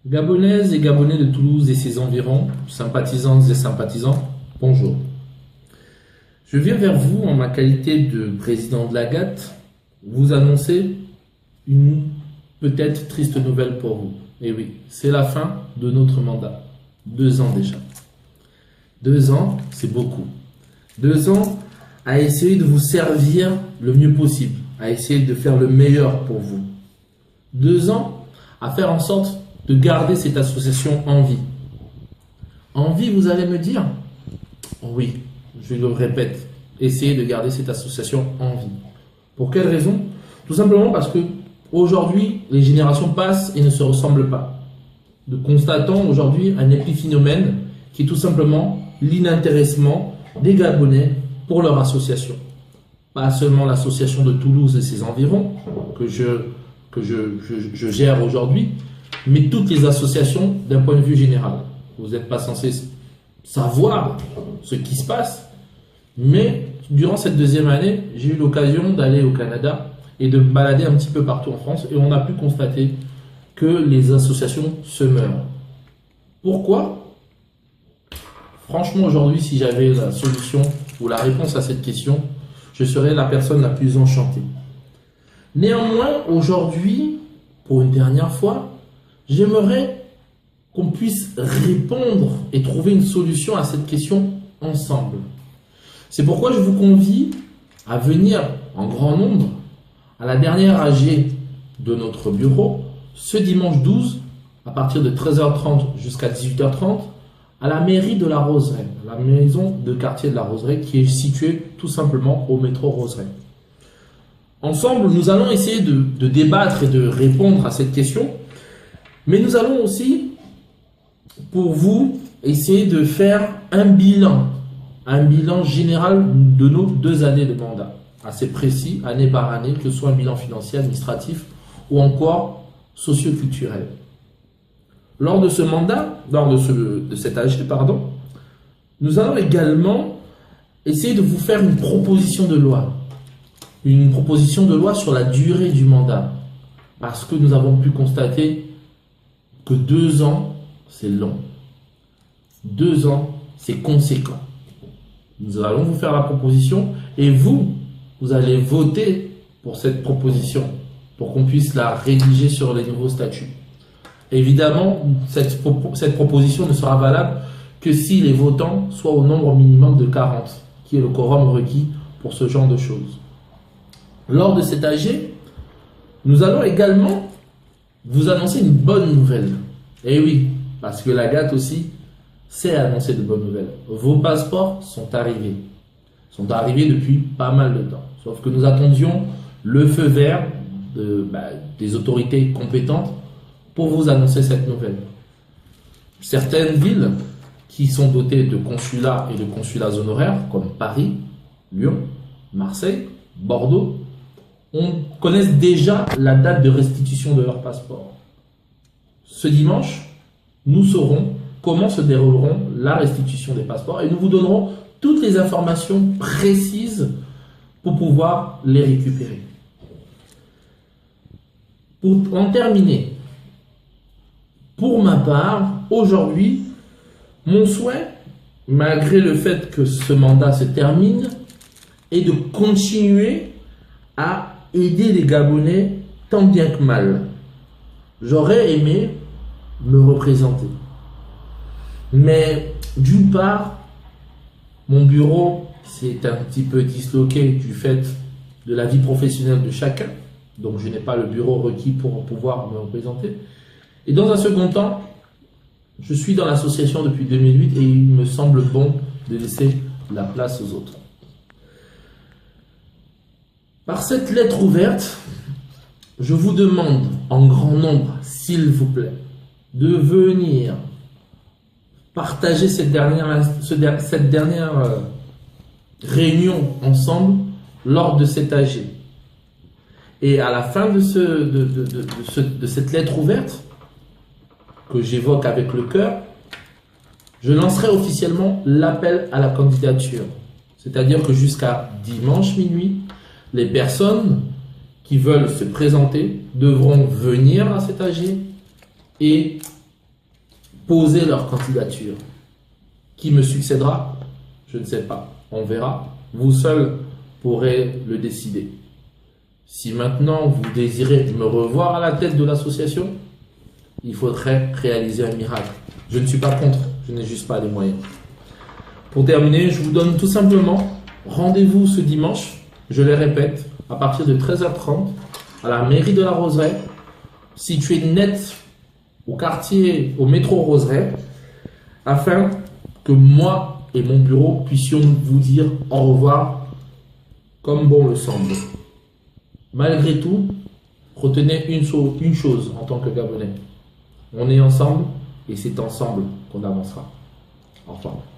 Gabonaises et Gabonais de Toulouse et ses environs, sympathisantes et sympathisants, bonjour. Je viens vers vous en ma qualité de président de la GAT vous annoncer une peut-être triste nouvelle pour vous. Et oui, c'est la fin de notre mandat. 2 ans déjà. 2 ans, c'est beaucoup. 2 ans à essayer de vous servir le mieux possible, à essayer de faire le meilleur pour vous. 2 ans à faire en sorte de garder cette association en vie. En vie, vous allez me dire? Oui, je le répète, essayez de garder cette association en vie. Pour quelle raison? Tout simplement parce que aujourd'hui, les générations passent et ne se ressemblent pas. Nous constatons aujourd'hui un épiphénomène qui est tout simplement l'inintéressement des Gabonais pour leur association. Pas seulement l'association de Toulouse et ses environs que je gère aujourd'hui, mais toutes les associations d'un point de vue général. Vous n'êtes pas censé savoir ce qui se passe, mais durant cette 2e année, j'ai eu l'occasion d'aller au Canada et de me balader un petit peu partout en France et on a pu constater que les associations se meurent. Pourquoi? Franchement, aujourd'hui, si j'avais la solution ou la réponse à cette question, je serais la personne la plus enchantée. Néanmoins, aujourd'hui, pour une dernière fois, j'aimerais qu'on puisse répondre et trouver une solution à cette question ensemble. C'est pourquoi je vous convie à venir en grand nombre à la dernière AG de notre bureau ce dimanche 12 à partir de 13h30 jusqu'à 18h30 à la mairie de la Roseraie, la maison de quartier de la Roseraie qui est située tout simplement au métro Roseraie. Ensemble, nous allons essayer de débattre et de répondre à cette question, mais nous allons aussi, pour vous, essayer de faire un bilan général de nos 2 années de mandat, assez précis, année par année, que ce soit un bilan financier, administratif ou encore socio-culturel. Lors de ce mandat, de cet AG, nous allons également essayer de vous faire une proposition de loi. Une proposition de loi sur la durée du mandat. Parce que nous avons pu constater que 2 ans, c'est long. 2 ans, c'est conséquent. Nous allons vous faire la proposition et vous allez voter pour cette proposition pour qu'on puisse la rédiger sur les nouveaux statuts. Évidemment, cette proposition ne sera valable que si les votants soient au nombre minimum de 40, qui est le quorum requis pour ce genre de choses. Lors de cet AG, nous allons également vous annoncer une bonne nouvelle. Et oui, parce que la GAT aussi sait annoncer de bonnes nouvelles. Vos passeports sont arrivés. Sont arrivés depuis pas mal de temps. Sauf que nous attendions le feu vert des autorités compétentes pour vous annoncer cette nouvelle. Certaines villes qui sont dotées de consulats et de consulats honoraires, comme Paris, Lyon, Marseille, Bordeaux, connaissent déjà la date de restitution de leur passeport. Ce dimanche, nous saurons comment se dérouleront la restitution des passeports et nous vous donnerons toutes les informations précises pour pouvoir les récupérer. Pour en terminer, pour ma part, aujourd'hui, mon souhait, malgré le fait que ce mandat se termine, est de continuer à aider les Gabonais tant bien que mal. J'aurais aimé me représenter. Mais d'une part, mon bureau s'est un petit peu disloqué du fait de la vie professionnelle de chacun. Donc je n'ai pas le bureau requis pour pouvoir me représenter. Et dans un second temps, je suis dans l'association depuis 2008 et il me semble bon de laisser la place aux autres. Par cette lettre ouverte, je vous demande en grand nombre, s'il vous plaît, de venir partager cette dernière réunion ensemble lors de cet AG. Et à la fin de cette lettre ouverte, que j'évoque avec le cœur, je lancerai officiellement l'appel à la candidature. C'est-à-dire que jusqu'à dimanche minuit, les personnes qui veulent se présenter devront venir à cet AG et poser leur candidature. Qui me succédera? Je ne sais pas. On verra. Vous seul pourrez le décider. Si maintenant vous désirez me revoir à la tête de l'association, il faudrait réaliser un miracle. Je ne suis pas contre, je n'ai juste pas les moyens. Pour terminer, je vous donne tout simplement rendez-vous ce dimanche, je le répète, à partir de 13h30 à la mairie de la Roseraie, située net au quartier, au métro Roseraie, afin que moi et mon bureau puissions vous dire au revoir comme bon le semble. Malgré tout, retenez une chose en tant que Gabonais. On est ensemble et c'est ensemble qu'on avancera. Au revoir.